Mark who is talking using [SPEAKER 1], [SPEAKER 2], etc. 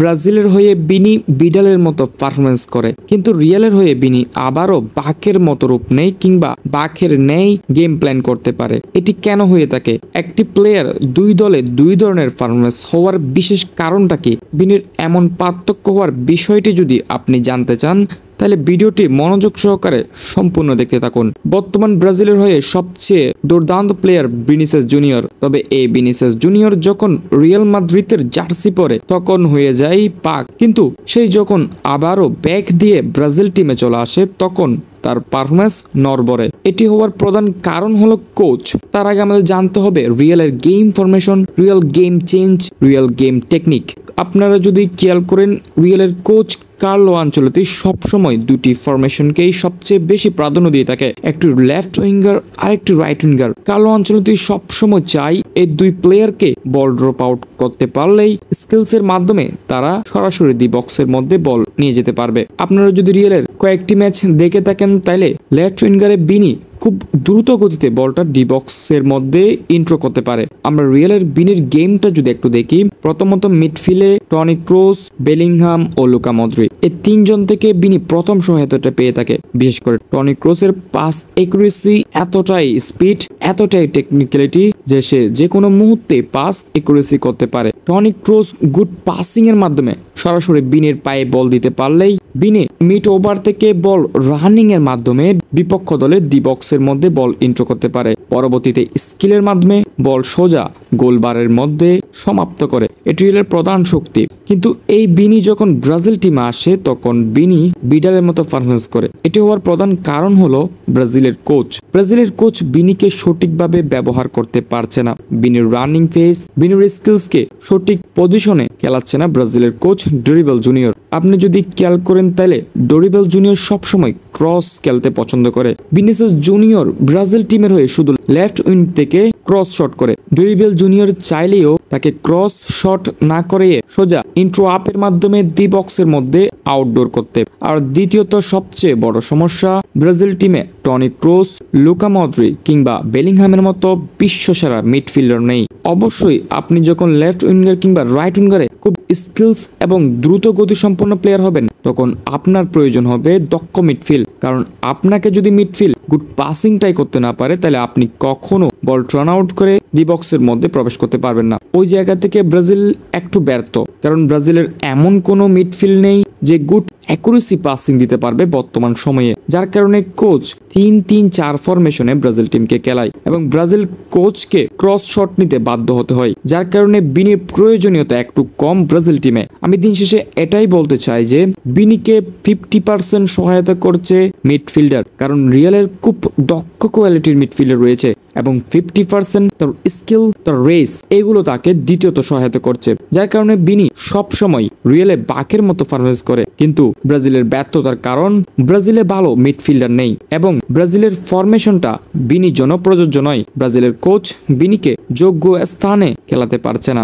[SPEAKER 1] ব্রাজিলের হয়ে বিনি বিডালের মতো পারফরমেন্স করে, কিন্তু রিয়ালের হয়ে বিনি আবারও বাঘের মতো রূপ নেই কিংবা বাঘের নেই গেম প্ল্যান করতে পারে। এটি কেন হয়ে থাকে? একটি প্লেয়ার দুই দলে দুই ধরনের পারফরমেন্স হওয়ার বিশেষ কারণটা কি? বিনির এমন পার্থক্য হওয়ার বিষয়টি যদি আপনি জানতে চান তাহলে ভিডিওটি মনোযোগ সহকারে সম্পূর্ণ দেখতে থাকুন। বর্তমান ব্রাজিলের হয়ে সবচেয়ে দুর্দান্ত প্লেয়ার ভিনিসিয়াস জুনিয়র। তবে এই ভিনিসিয়াস জুনিয়র যখন রিয়াল মাদ্রিদের জার্সি পরে তখন হয়ে যায় পাক, কিন্তু সেই যখন আবারও ব্যাক দিয়ে ব্রাজিল টিমে চলে আসে তখন তার পারফরমেন্স নড়বড়ে। এটি হওয়ার প্রধান কারণ হলো কোচ। তার আগে আমাদের জানতে হবে রিয়ালের game formation, Real game change, Real game technique. আপনারা যদি খেয়াল করেন রিয়ালের কোচ কার্লো আনচেলত্তি সবসময় দুটি ফরমেশনকেই সবচেয়ে বেশি প্রাধান্য দিয়ে থাকে, একটি লেফট উইঙ্গার আর একটি রাইট উইঙ্গার। কার্লো আনচেলত্তি সবসময় চাই এই দুই প্লেয়ারকে বল ড্রপ আউট করতে পারলেই স্কিলস এর মাধ্যমে তারা সরাসরি দি বক্সের মধ্যে বল নিয়ে যেতে পারবে। আপনারা যদি রিয়ালের কয়েকটি ম্যাচ দেখে থাকেন তাইলে লেফট উইঙ্গারে বিনি খুব দ্রুত গতিতে বলটা ডি বক্সের মধ্যে ইন্ট্রো করতে পারে। আমরা রিয়ালের বিনির গেমটা যদি একটু দেখি, প্রথমত মিডফিল্ডে টনি ক্রুস, বেলিংহাম ও লুকা মদ্রিক এই তিনজন থেকে বিনি প্রথম সহায়তাটা পেয়ে থাকে। বিশেষ করে টনি ক্রুসের পাস একুরেসি এতটাই স্পিড, এতটাই টেকনিক্যালিটি যে সে যে কোনো মুহূর্তে পাস একুরেসি করতে পারে। টনি ক্রুস গুড পাসিং এর মাধ্যমে সরাসরি বিনির পায়ে বল দিতে পারলেই বিনি মিড ওভার থেকে বল রানিং এর মাধ্যমে বিপক্ষ দলের ডি বক্সের মধ্যে বল ইন্ট্রো করতে পারে। পরবর্তীতে স্কিলের মাধ্যমে বল সোজা গোলবারের মধ্যে সমাপ্ত করে। এটি রিয়ালের প্রধান শক্তি। কিন্তু এই বিনি যখন ব্রাজিল টিমে আসে তখন বিনি বিডালের মতো পারফরমেন্স করে। এটি হওয়ার প্রধান কারণ হলো ব্রাজিলের কোচ। ব্রাজিলের কোচ বিনিকে সঠিকভাবে ব্যবহার করতে পারছে না। বিনির রানিং ফেস, বিনির স্কিলসকে সঠিক পজিশনে খেলাচ্ছে না ব্রাজিলের কোচ ডরিবেল জুনিয়র। আপনি যদি খেয়াল করেন তাহলে ডরিবেল জুনিয়র সবসময় ক্রস খেলতে পছন্দ করে। ভিনিসিয়াস জুনিয়র ব্রাজিল টিমের হয়ে শুধু লেফট উইং থেকে ক্রস শট করে। ডরিবেল জুনিয়র চাইলেও তাকে ক্রস শট না করে সোজা ইন্ট্রো আপের মাধ্যমে ডি বক্সের মধ্যে আউটডোর করতে। আর দ্বিতীয়ত সবচেয়ে বড় সমস্যা, ব্রাজিল টিমে টনি ক্রুস, লুকা মদ্রিক কিংবা বেলিংহামের মতো বিশ্বসেরা মিডফিল্ডার নেই। অবশ্যই আপনি যখন লেফট উইঙ্গার কিংবা রাইট উইঙ্গারে খুব স্কিলস এবং দ্রুত গতি সম্পন্ন প্লেয়ার হবেন তখন আপনার প্রয়োজন হবে দক্ষ মিডফিল্ড। কারণ আপনাকে যদি মিডফিল্ড গুড পাসিংটাই করতে না পারে তাহলে আপনি কখনো বল রান আউট করে ডি বক্সের মধ্যে প্রবেশ করতে পারবেন না। ওই জায়গা থেকে ব্রাজিল একটু ব্যর্থ, কারণ ব্রাজিলের এমন কোনো মিডফিল্ড নেই যে গুড অ্যাকুরেসি পাসিং দিতে পারবে বর্তমান সময়ে, যার কারণে কোচ 3-3-4 ফরমেশনে ব্রাজিল টিমকে খেলায় এবং ব্রাজিল কোচকে ক্রস শট নিতে বাধ্য হতে হয়, যার কারণে বিনির প্রয়োজনীয়তা একটু কম ব্রাজিল টিমে। আমি দিন শেষে এটাই বলতে চাই যে বিনিকে 50% সহায়তা করছে মিডফিল্ডার, কারণ রিয়ালের খুব দক্ষ কোয়ালিটির মিডফিল্ডার রয়েছে এবং 50% তার স্কিল, তার রেস এগুলো তাকে দ্বিতীয়ত সহায়তা করছে, যার কারণে বিনি সবসময় রিয়ালে বাঘের মতো পারফরমেন্স করে। কিন্তু ব্রাজিলের ব্যর্থতার কারণ ব্রাজিলে ভালো মিডফিল্ডার নেই এবং ব্রাজিলের ফরমেশনটা বিনি জন্য প্রযোজ্য নয়। ব্রাজিলের কোচ বিনিকে যোগ্য স্থানে খেলাতে পারছে না।